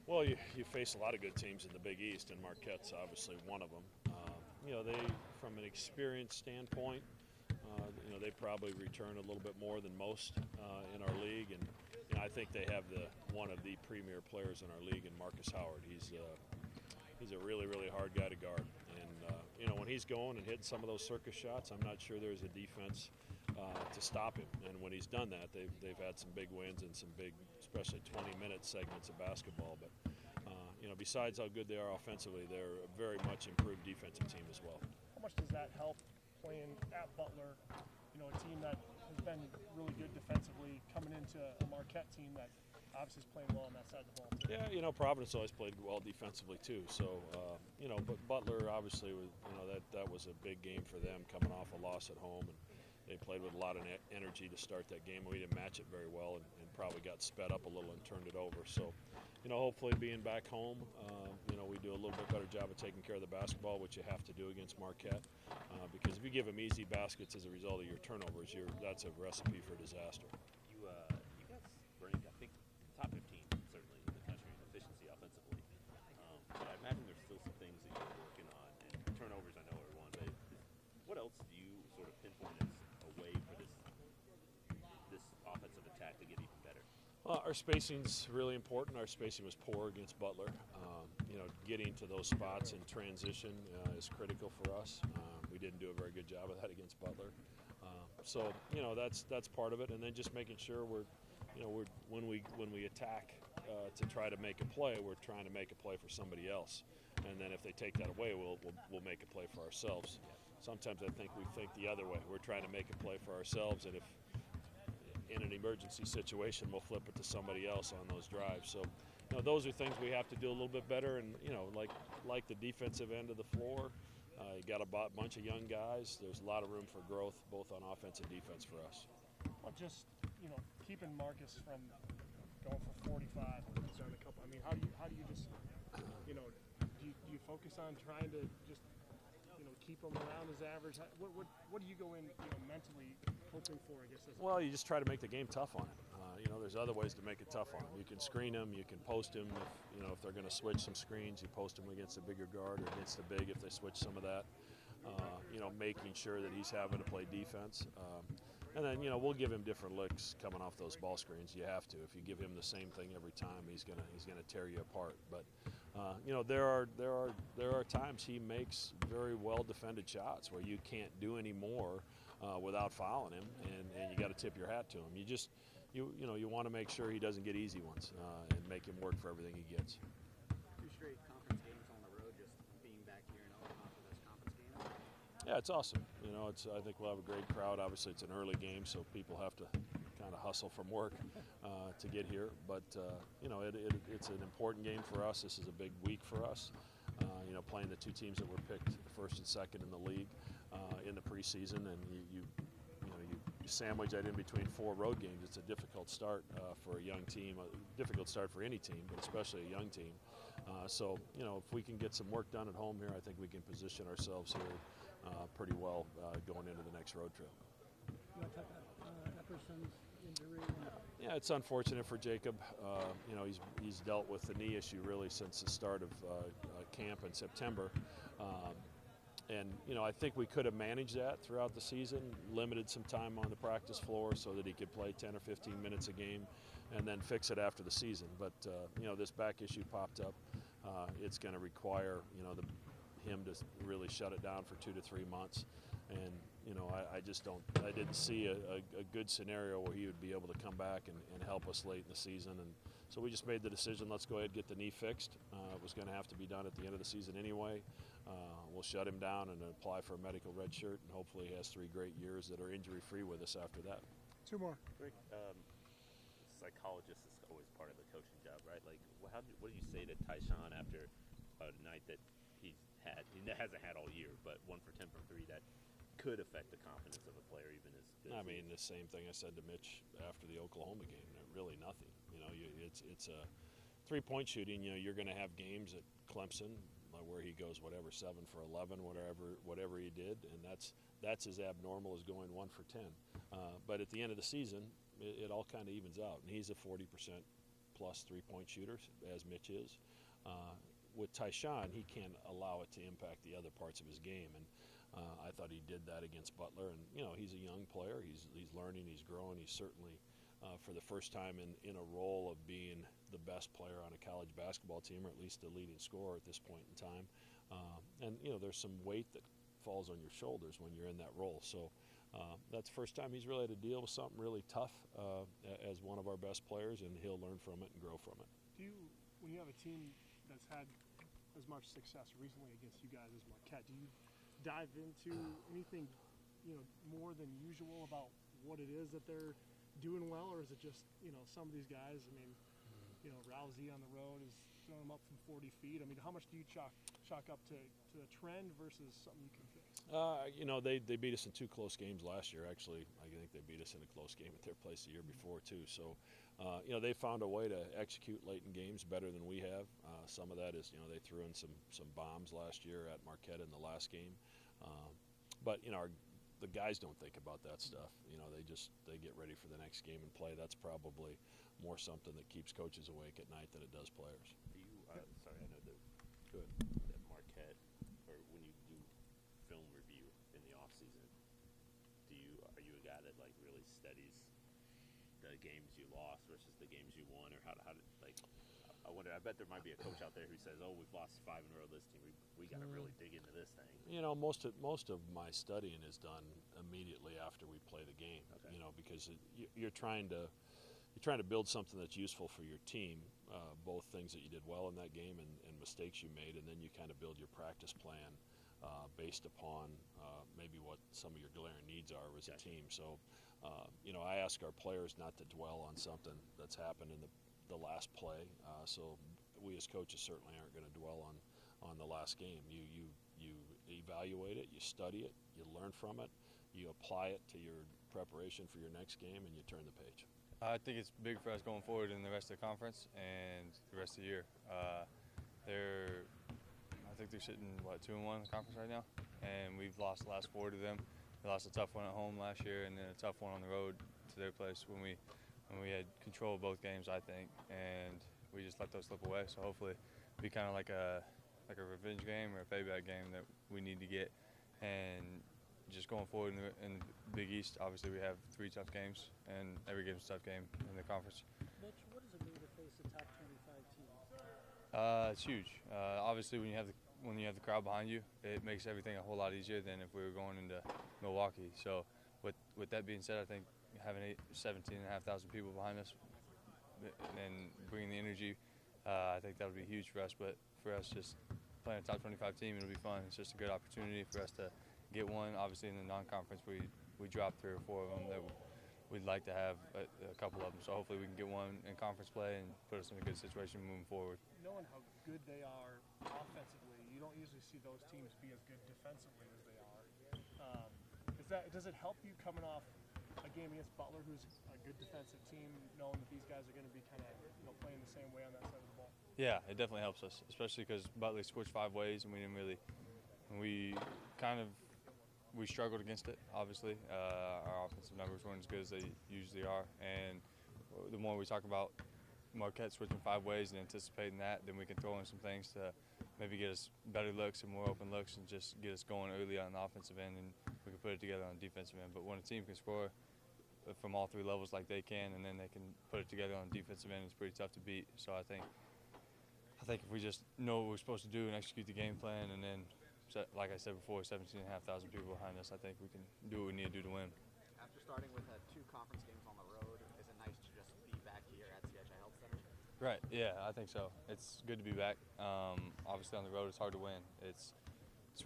Well, you face a lot of good teams in the Big East, and Marquette's obviously one of them. They, from an experience standpoint, they probably return a little bit more than most in our league, and I think they have one of the premier players in our league in Marcus Howard. He's a really, really hard guy to guard, and when he's going and hitting some of those circus shots, I'm not sure there's a defense to stop him. And when he's done that, they've had some big wins and some big, especially 20-minute segments of basketball. But besides how good they are offensively, they're a very much improved defensive team as well. How much does that help playing at Butler? A team that has been really good defensively, coming into a Marquette team that obviously is playing well on that side of the ball. Yeah, Providence always played well defensively too. So, but Butler obviously was, that was a big game for them coming off a loss at home, and they played with a lot of energy to start that game. We didn't match it very well, and probably got sped up a little and turned it over. So, hopefully being back home, we do a little bit better job of taking care of the basketball, which you have to do against Marquette, because if you give them easy baskets as a result of your turnovers, that's a recipe for disaster. You guys rank, I think, top 15 certainly in the country in efficiency offensively, but I imagine there's still some things that you're working on. And turnovers, I know, are one, but what else do you sort of pinpoint as a way for this offensive attack to get even better? Our spacing's really important. Our spacing was poor against Butler. Getting to those spots in transition is critical for us. We didn't do a very good job of that against Butler. So that's part of it, and then just making sure when we attack to try to make a play, we're trying to make a play for somebody else, and then if they take that away, we'll make a play for ourselves. Sometimes I think we think the other way. We're trying to make a play for ourselves, and if in an emergency situation, we'll flip it to somebody else on those drives. So, those are things we have to do a little bit better. And like the defensive end of the floor, you got a bunch of young guys. There's a lot of room for growth, both on offense and defense for us. Well, just keeping Marcus from going for 45 or concern a couple. I mean, how do you just do you focus on trying to just keep him around his average? What do you go in mentally hoping for, I guess? Well, you just try to make the game tough on him. There's other ways to make it tough on him. You can screen him, you can post him. If they're going to switch some screens, you post him against a bigger guard or against the big if they switch some of that. Making sure that he's having to play defense. And then, we'll give him different looks coming off those ball screens. You have to. If you give him the same thing every time, he's gonna tear you apart. But there are times he makes very well defended shots where you can't do any more without fouling him, and you got to tip your hat to him. You want to make sure he doesn't get easy ones and make him work for everything he gets. 2 straight conference games on the road, just being back here in Omaha for those conference games. Yeah, it's awesome. I think we'll have a great crowd. Obviously, it's an early game, so people have to kind of hustle from work to get here. But it's an important game for us. This is a big week for us. Playing the 2 teams that were picked first and second in the league in the preseason, and you sandwich that in between 4 road games. It's a difficult start for a young team, a difficult start for any team, but especially a young team. So if we can get some work done at home here, I think we can position ourselves here pretty well going into the next road trip. You want to talk about Epperson's injury? Yeah, it's unfortunate for Jacob. He's dealt with the knee issue really since the start of camp in September. And I think we could have managed that throughout the season, limited some time on the practice floor so that he could play 10 or 15 minutes a game and then fix it after the season. But, this back issue popped up. It's going to require, him to really shut it down for 2 to 3 months. And, I didn't see a good scenario where he would be able to come back and help us late in the season. And so we just made the decision, let's go ahead and get the knee fixed. It was going to have to be done at the end of the season anyway. We'll shut him down and apply for a medical red shirt, and hopefully he has 3 great years that are injury-free with us after that. 2 more. Rick, psychologist is always part of the coaching job, right? Like, what do you say to Tyshawn after a night that he hasn't had all year, but 1 for 10 from 3 that could affect the confidence of a player even as good? I mean, the same thing I said to Mitch after the Oklahoma game. Really nothing. It's a 3-point shooting. You're going to have games at Clemson, where he goes 7 for 11, whatever he did, and that's as abnormal as going 1 for 10. But at the end of the season, it all kind of evens out, and he's a 40% plus 3-point shooter, as Mitch is. With Tyshawn, he can't allow it to impact the other parts of his game, and I thought he did that against Butler. And he's a young player. He's learning. He's growing. He's certainly, for the first time, in a role of being the best player on a college basketball team, or at least the leading scorer at this point in time. And there's some weight that falls on your shoulders when you're in that role. So that's the first time he's really had to deal with something really tough as one of our best players, and he'll learn from it and grow from it. When you have a team that's had as much success recently against you guys as Marquette, do you dive into anything more than usual about what it is that they're doing well, or is it just some of these guys? I mean, Rousey on the road is throwing them up from 40 feet. I mean, how much do you chalk up to the trend versus something you can fix? They beat us in 2 close games last year. Actually, I think they beat us in a close game at their place the year before too. So, they found a way to execute late in games better than we have. Some of that is, they threw in some bombs last year at Marquette in the last game. But the guys don't think about that stuff. They get ready for the next game and play. That's probably more something that keeps coaches awake at night than it does players. Sorry, I know that Marquette, or when you do film review in the off season, are you a guy that really studies the games you lost versus the games you won, or how did I wonder. I bet there might be a coach out there who says, "Oh, we've lost 5 in a row this team. We got to really dig into this thing." Most of my studying is done immediately after we play the game. Okay. Because you're trying to build something that's useful for your team, both things that you did well in that game and mistakes you made, and then you kind of build your practice plan based upon maybe what some of your glaring needs are as a team. So, I ask our players not to dwell on something that's happened in the last play. So we as coaches certainly aren't going to dwell on the last game. You evaluate it, you study it, you learn from it, you apply it to your preparation for your next game, and you turn the page. I think it's big for us going forward in the rest of the conference and the rest of the year. I think they're sitting 2-1 in the conference right now, and we've lost the last 4 to them. We lost a tough one at home last year, and then a tough one on the road to their place when we had control of both games, I think, and we just let those slip away. So hopefully, it'll be kind of like a revenge game or a payback game that we need to get. And just going forward in the Big East, obviously we have 3 tough games, and every game's a tough game in the conference. Mitch, what does it mean to face a top 25 team? It's huge. Obviously, when you have the crowd behind you, it makes everything a whole lot easier than if we were going into Milwaukee. So, with that being said, I think having 17,500 people behind us and bringing the energy, I think that would be huge for us. But for us, just playing a top 25 team, it'll be fun. It's just a good opportunity for us to get one. Obviously, in the non-conference, we dropped 3 or 4 of them that we'd like to have a couple of them. So hopefully we can get one in conference play and put us in a good situation moving forward. Knowing how good they are offensively, you don't usually see those teams be as good defensively as they are. Does it help you coming off a game against Butler, who's a good defensive team, knowing that these guys are going to be kind of playing the same way on that side of the ball? Yeah, it definitely helps us, especially because Butler switched 5 ways, and we struggled against it, obviously. Our offensive numbers weren't as good as they usually are. And the more we talk about Marquette switching 5 ways and anticipating that, then we can throw in some things to maybe get us better looks and more open looks and just get us going early on the offensive end, and we can put it together on the defensive end. But when a team can score from all 3 levels like they can, and then they can put it together on the defensive end, it's pretty tough to beat. So I think if we just know what we're supposed to do and execute the game plan, and then, like I said before, 17,500 people behind us, I think we can do what we need to do to win. After starting with 2 conference games on the road, is it nice to just be back here at CHI Health Center? Right, yeah, I think so. It's good to be back. Obviously on the road it's hard to win. It's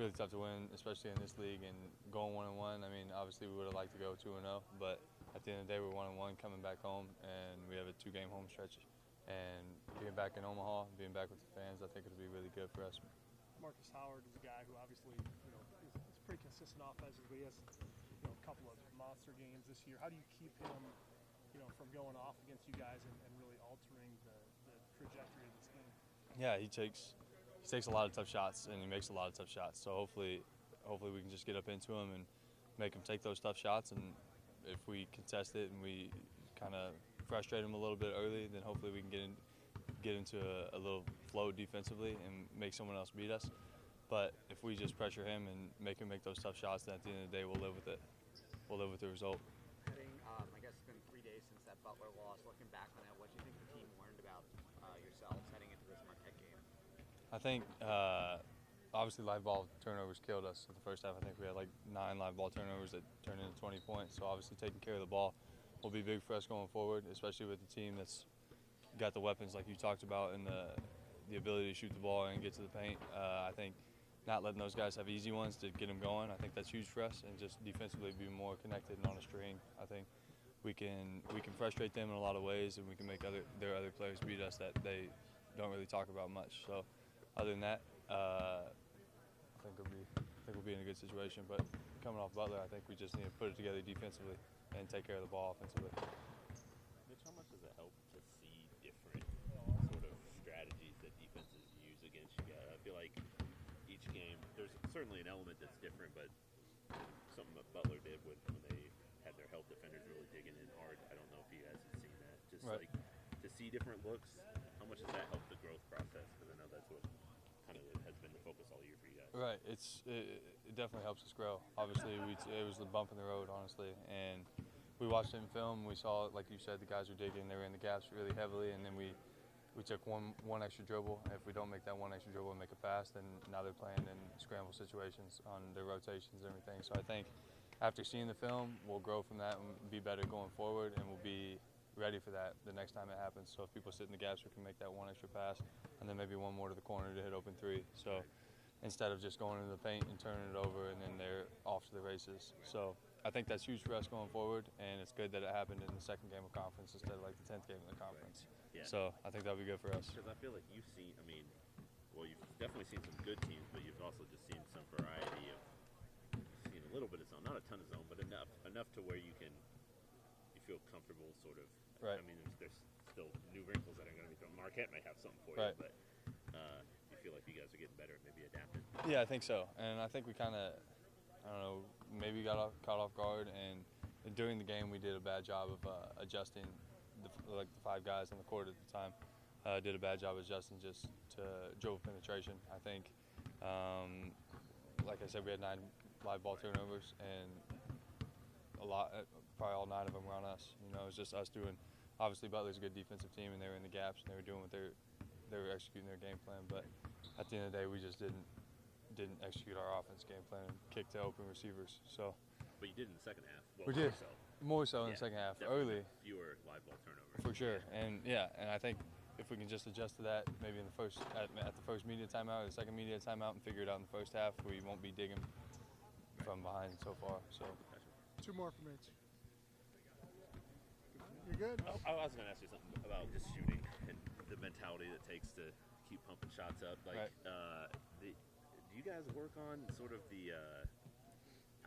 really tough to win, especially in this league, and going 1-1. I mean, obviously we would have liked to go 2-0, but at the end of the day we're 1-1 coming back home, and we have a 2-game home stretch. And being back in Omaha, being back with the fans, I think it'll be really good for us. Marcus Howard is a guy who obviously is pretty consistent offensively. He has a couple of monster games this year. How do you keep him from going off against you guys and really altering the trajectory of this game? Yeah, he takes takes a lot of tough shots and he makes a lot of tough shots. So hopefully we can just get up into him and make him take those tough shots. And if we contest it and we kind of frustrate him a little bit early, then hopefully we can get into a little flow defensively and make someone else beat us. But if we just pressure him and make him make those tough shots, then at the end of the day we'll live with it. We'll live with the result. I guess it's been 3 days since that Butler loss. Looking back on that, what do you think the team learned about yourselves heading into this Marquette game? I think obviously live ball turnovers killed us in the first half. I think we had like 9 live ball turnovers that turned into 20 points. So obviously taking care of the ball will be big for us going forward, especially with the team that's got the weapons like you talked about and the ability to shoot the ball and get to the paint. I think not letting those guys have easy ones to get them going, I think that's huge for us, and just defensively be more connected and on a string. I think we can frustrate them in a lot of ways, and we can make their other players beat us that they don't really talk about much. So other than that, I think we'll be in a good situation. But coming off Butler, I think we just need to put it together defensively and take care of the ball offensively. Mitch, how much does it help to see different sort of strategies that defenses use against you guys? I feel like each game, there's certainly an element that's different, but something that Butler did when they had their help defenders really digging in hard. I don't know if you guys have seen that. Just right. like to see different looks, how much does that help the growth process? Because I know that's what kind of has been the focus all year for you guys. Right. It definitely helps us grow. Obviously, it was the bump in the road, honestly, and we watched it in film. We saw, like you said, the guys were digging. They were in the gaps really heavily, and then we took one extra dribble. If we don't make that one extra dribble and make a pass, then now they're playing in scramble situations on their rotations and everything. So I think after seeing the film, we'll grow from that and be better going forward, and we'll be ready for that the next time it happens. So if people sit in the gaps, we can make that one extra pass, and then maybe one more to the corner to hit open three. So instead of just going into the paint and turning it over and then they're off to the races. So I think that's huge for us going forward, and it's good that it happened in the second game of conference instead of like the 10th game of the conference. Yeah. So I think that'll be good for us. Because I feel like you've seen, you've definitely seen some good teams, but you've also just seen some variety of, you've seen a little bit of zone, not a ton of zone, but enough to where you feel comfortable sort of. Right. I mean, there's still new wrinkles that are going to be thrown. Marquette might have something for right. you, but you feel like you guys are getting better at maybe adapting. Yeah, I think so. And I think we kind of, I don't know, maybe got caught off guard, and during the game we did a bad job of adjusting the 5 guys on the court at the time. Did a bad job adjusting just to dribble penetration. I think, like I said, we had 9 live ball turnovers, and probably all 9 of them were on us. You know, it was just us doing. Obviously, Butler's a good defensive team, and they were in the gaps, and they were doing what they were executing their game plan. But at the end of the day, we just didn't execute our offense game plan and kick to open receivers. So. But you did in the second half. Well, we did. More so in the second half. Early. Fewer live ball turnovers. For sure. And I think if we can just adjust to that, maybe in the at the first media timeout or the second media timeout, and figure it out in the first half, we won't be digging from behind so far. So. 2 more from Mitch. You're good? I was going to ask you something about just shooting and the mentality that takes to keep pumping shots up. Like, right. Do you guys work on sort of the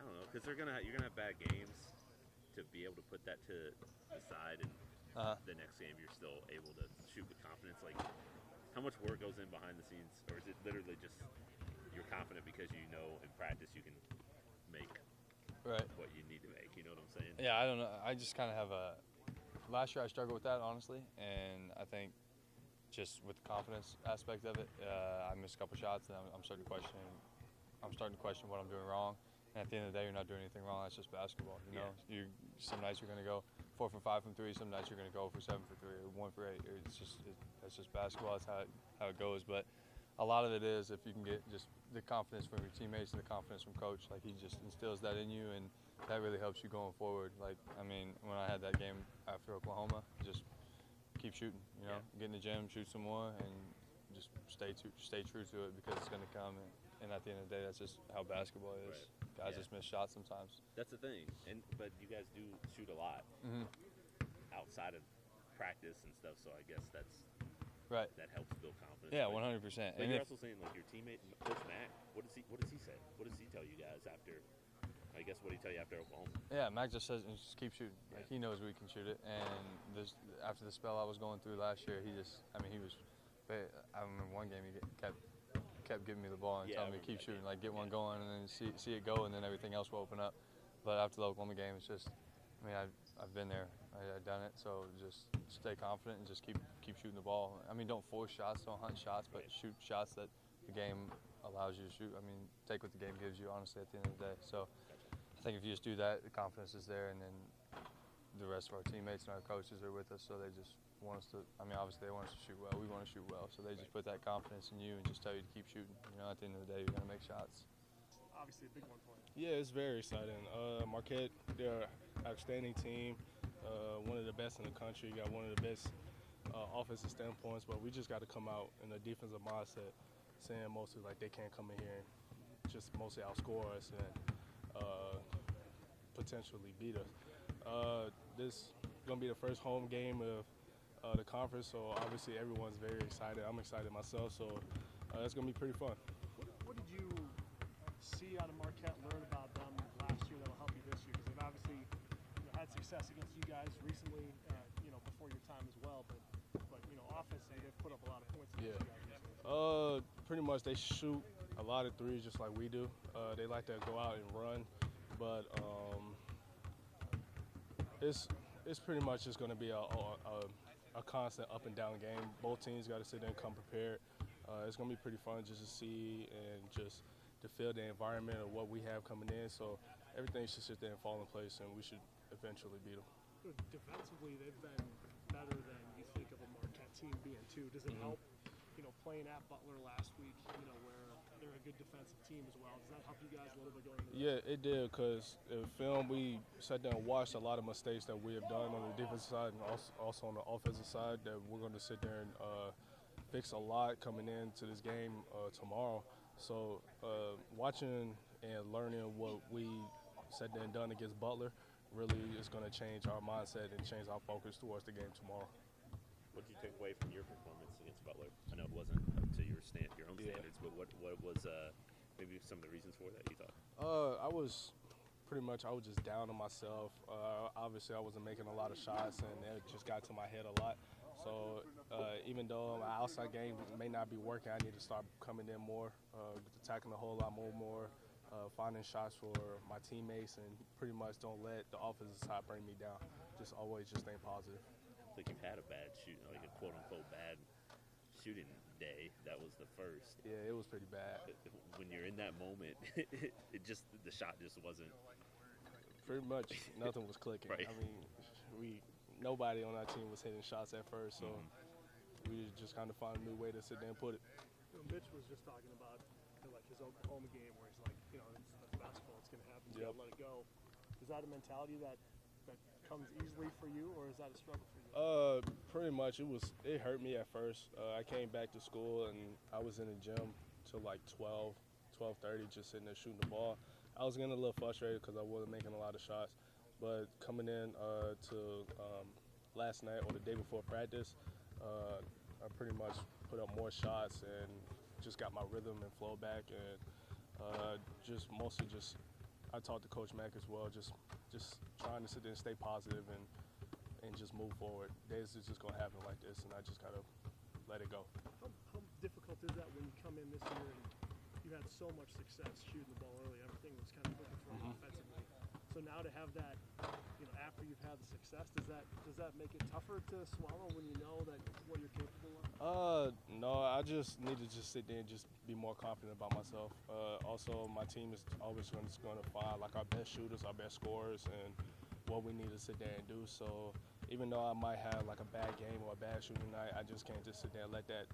I don't know, because you're gonna have bad games, to be able to put that to the side and the next game you're still able to shoot with confidence. Like, how much work goes in behind the scenes, or is it literally just you're confident because you know in practice you can make what you need to make? You know what I'm saying? Yeah, I don't know. I just kind of have a. Last year I struggled with that, honestly, and I think just with the confidence aspect of it, I missed a couple shots, and I'm starting to question. I'm starting to question what I'm doing wrong. And at the end of the day, you're not doing anything wrong. That's just basketball. You know, some nights you're going to go 4 for 5 from 3. Some nights you're going to go for 7 for 3 or 1 for 8. That's just basketball. That's how it goes. But a lot of it is if you can get just the confidence from your teammates and the confidence from coach. Like, he just instills that in you, and that really helps you going forward. Like, I mean, when I had that game after Oklahoma, just keep shooting. You know, get in the gym, shoot some more, and just stay true to it, because it's going to come. And at the end of the day, that's just how basketball is. Right. Guys just miss shots sometimes. That's the thing. But you guys do shoot a lot outside of practice and stuff, so I guess that helps build confidence. Yeah, 100%. But you're also saying, like, your teammate, Coach Mack, what does he say? What does he tell you guys after, I guess, what did he tell you after Oklahoma? Yeah, Mack just says, just keep shooting. Like, he knows we can shoot it. And after the spell I was going through last year, I remember one game he kept kept giving me the ball and Yeah, telling me I to keep remember that shooting, game. like get one going and then see it go, and then everything else will open up. But after the Oklahoma game, it's just, I mean, I've been there, I've done it, so just stay confident and just keep shooting the ball. I mean, don't force shots, don't hunt shots, but shoot shots that the game allows you to shoot. I mean, take what the game gives you, honestly, at the end of the day. So I think if you just do that, the confidence is there, and then the rest of our teammates and our coaches are with us, so they just want us to, I mean, obviously they want us to shoot well. We want to shoot well, so they just put that confidence in you and just tell you to keep shooting. You know, at the end of the day, you're going to make shots. Obviously a big one for you. Yeah, it's very exciting. Marquette, they're an outstanding team, one of the best in the country, got one of the best offensive standpoints, but we just got to come out in a defensive mindset, saying mostly like they can't come in here and just mostly outscore us and potentially beat us. This is going to be the first home game of the conference, so obviously everyone's very excited. I'm excited myself, so it's going to be pretty fun. What did you see out of Marquette, learn about them last year that'll help you this year? Because they've obviously had success against you guys recently, before your time as well. But offensively, they've put up a lot of points against you guys recently. Pretty much they shoot a lot of threes just like we do. They like to go out and run, but it's pretty much just going to be a constant up and down game. Both teams got to sit there and come prepared. It's going to be pretty fun just to see and just to feel the environment of what we have coming in. So everything should sit there and fall in place, and we should eventually beat them. Defensively, they've been better than you think of a Marquette team being too. Does it help, playing at Butler last week, where they're a good defensive team as well? Does that help you guys a little bit going into Yeah, it did, because in film we sat there and watched a lot of mistakes that we have done on the defensive side and also on the offensive side that we're going to sit there and fix a lot coming into this game tomorrow. So watching and learning what we sat there and done against Butler really is going to change our mindset and change our focus towards the game tomorrow. What did you take away from your performance against Butler? I know it wasn't up to your own standards, but what was maybe some of the reasons for that, you thought? I was just down on myself. Obviously, I wasn't making a lot of shots, and it just got to my head a lot. So even though my outside game may not be working, I need to start coming in more, attacking a whole lot more, finding shots for my teammates, and pretty much don't let the offensive side bring me down. Just always just stay positive. I think you've had a bad shooting, like a quote-unquote bad shooting day. That was the first. Yeah, it was pretty bad. When you're in that moment, the shot just wasn't. Pretty much nothing was clicking. Right. I mean, nobody on our team was hitting shots at first, so we just kind of found a new way to sit there and put it. Mitch was just talking about like his Oklahoma game where he's like, it's basketball, it's going to happen, you got to let it go. Is that a mentality that comes easily for you, or is that a struggle for you? Pretty much. It hurt me at first. I came back to school and I was in the gym till like 12:30, just sitting there shooting the ball. I was getting a little frustrated because I wasn't making a lot of shots. But coming in to last night or the day before practice, I pretty much put up more shots and just got my rhythm and flow back, and I talked to Coach Mack as well, just trying to sit there and stay positive and just move forward. Days is just going to happen like this, and I just got to let it go. How difficult is that when you come in this year and you had so much success shooting the ball early, everything was kind of looking for you offensively? So now to have that, after you've had the success, does that make it tougher to swallow when you know that what you're capable of? No, I just need to just sit there and just be more confident about myself. Also, my team is always going to find like our best shooters, our best scorers, and what we need to sit there and do. So even though I might have like a bad game or a bad shooting night, I just can't just sit there and let that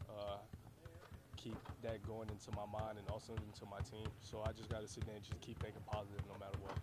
keep that going into my mind and also into my team. So I just got to sit there and just keep thinking positive no matter what.